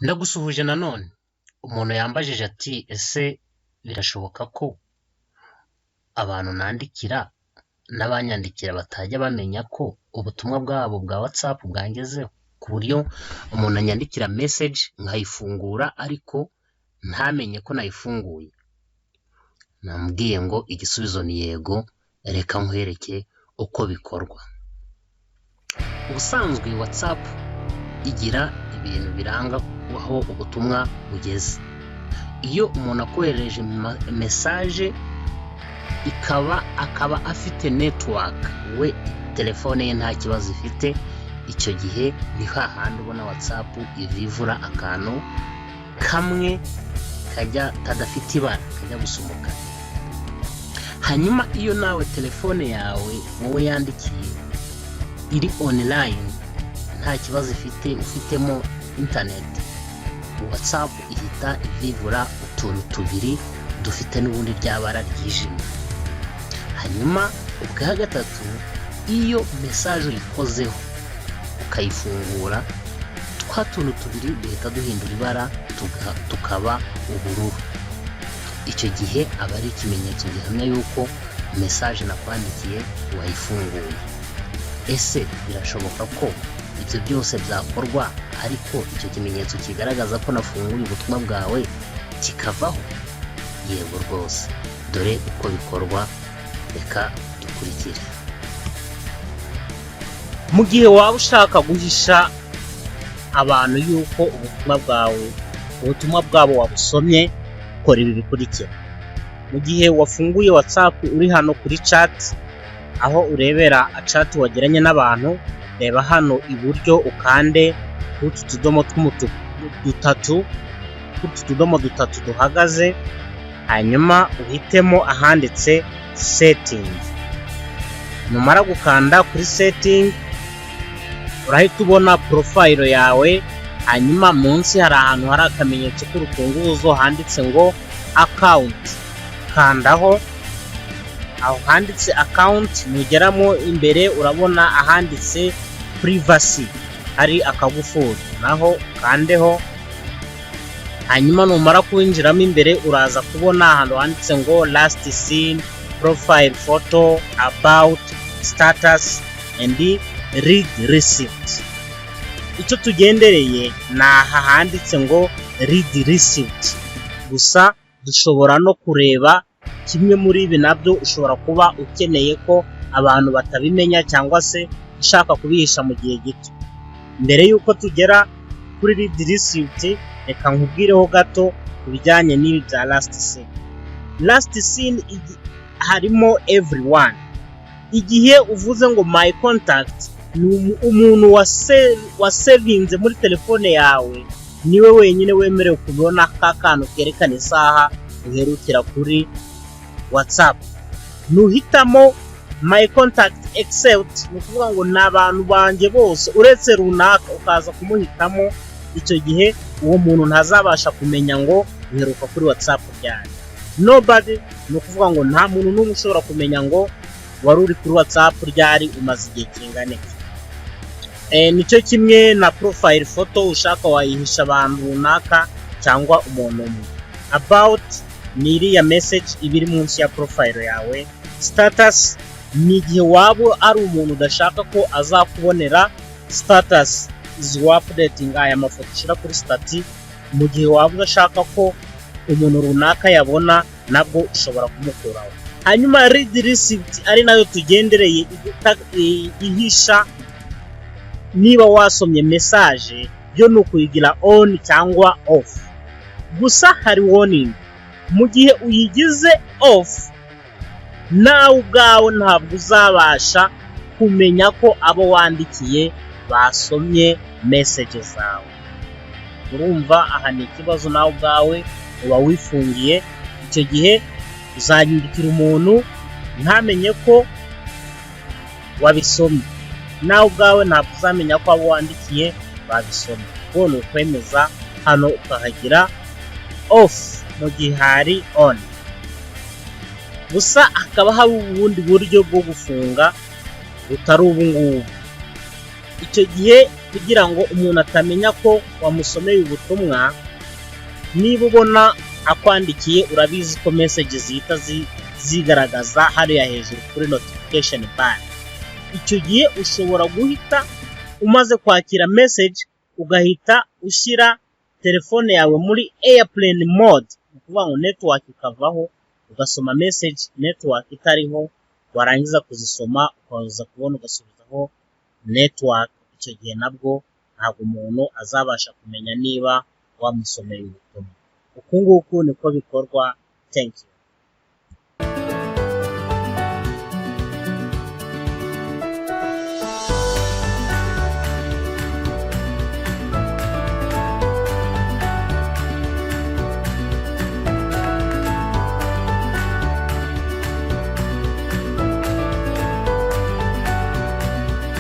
Ndagusuhuje nanone. Umuntu yambajije ati ese birashoboka ko abantu nandikira n'abanyandikira batajya bamenya ko ubutumwa bwabo bwa WhatsApp bwangezeho, ku buryo umuntu anyandikira message nkayifungura ariko ntamenye ko nayifunguye? Namubwiye ngo igisubizo ni yego, reka nkwereke uko bikorwa. Ubusanzwe WhatsApp igira ibintu biranga aho ubutumwa bugeze. Iyo umuntu akohereje message akaba afite network, we telefone ye nta kibazo ifite, icyo gihe ni hahandi ubona WhatsApp ivivura akantu kamwe kadafite ibara kajya gusumuka. Hanyuma iyo nawe telefone yawe wowe yandikiye iri online, nta kibazo ifite, ufitemo internet, WhatsApp ihita ivivura utuntu tubiri dufite n'ubundi ryabara ryijimye. Hanyuma ubwa gatatu, iyo message uyikozeho ukayifungura, twa tuntu tubiri duhita duhindura ibara tukaba ubururu. Icyo gihe aba ari ikimenyetso gihamya yuko message nakwandikiye wayifunguye. Ese birashoboka ko ibyo byose byakorwa ariko icyo kimenyetso kigaragaza ko nafunguye ubutumwa bwawe kikavaho? Yego rwose, dore uko bikorwa, reka dukurikire. Mu gihe waba ushaka guhisha abantu yuko ubutumwa bwabo wabusomye, kora ibi bikurikira. Mu gihe wafunguye WhatsApp uri hano kuri chat, aho urebera chat wagiranye n'abantu, reba hano iburyo ukande utu tudomo tw'umutuku dutatu duhagaze, hanyuma uhitemo ahanditse setting. Numara gukanda kuri setting, urahita ubona profile yawe, hanyuma munsi hari ahantu hari akamenyetso k'urufunguzo handitse ngo account. Kandaho aho handitse account, nugeramo imbere urabona ahanditse privacy, hari akagufuri, naho kandeho. Hanyuma numara kwinjiramo imbere uraza kubona ahantu handitse ngo last seen, profile photo, about, status and read receipt. Icyo tugendereye ni aha handitse ngo read receipt. Gusa dushobora no kureba kimwe muri ibi nabyo, ushobora kuba ukeneye ko abantu batabimenya cyangwa se ushaka kubihisha mu gihe gito. Mbere yuko tugera kuri read receipt, reka nkubwireho gato kubijyanye n'ibi bya last seen. Last seen harimo everyone. Igihe uvuze ngo my contact, ni umuntu wasevinze muri telefone yawe, niwe wenyine wemerewe kubona kakantu kerekana isaha uherukira kuri WhatsApp. Nuhitamo my contact except, ni ukuvuga ngo ni abantu banjye bose uretse runaka, ukaza kumuhitamo, icyo gihe uwo muntu ntazabasha kumenya ngo uheruka kuri WhatsApp ryari. Nobody, ni ukuvuga ngo nta muntu n'umwe ushobora kumenya ngo wari uri kuri WhatsApp ryari, umaze igihe kingana iki. Nicyo kimwe na profile photo, ushaka wayihisha abantu runaka cyangwa umuntu umwe. About ni iriya message ibiri munsi ya profile yawe. Status ni igihe waba ari umuntu udashaka ko azakubonera status updating, aya mafoto ushyira kuri stati, mu gihe waba udashaka ko umuntu runaka yabona, nabwo ushobora kumukuraho. Hanyuma read receipt ari nayo tugendereye, ihisha niba wasomye message, yo ni ukuyigira on cyangwa off. Gusa hari warning, mu gihe uyigize off, nawe ubwawe ntabwo uzabasha kumenya ko abo wandikiye basomye message zawe. Urumva aha ni ikibazo, nawe ubwawe uba wifungiye. Icyo gihe uzanyandikira umuntu ntamenye ko wabisomye, nawe ubwawe ntabwo uzamenya ko abo wandikiye babisomye. Ubona ukwemeza hano ukahagira off mu gihe hari on. Gusa hakaba hari ubundi buryo bwo gufunga butari ubu ngubu. Icyo gihe kugira ngo umuntu atamenya ko wamusomeye ubutumwa. Niba ubona akwandikiye urabizi ko message zihita zigaragaza hariya hejuru kuri notification bar. Icyo gihe ushobora guhita umaze kwakira message ugahita ushyira telefone yawe muri airplane mode, ukuvuga ngo network ikavaho ugasoma message network itariho, warangiza kuzisoma ukaza kubona ugasubizaho network. Icyo gihe nabwo ntabwo umuntu azabasha kumenya niba wamusomeye ubutumwa. Uku nguku niko bikorwa. Thank you.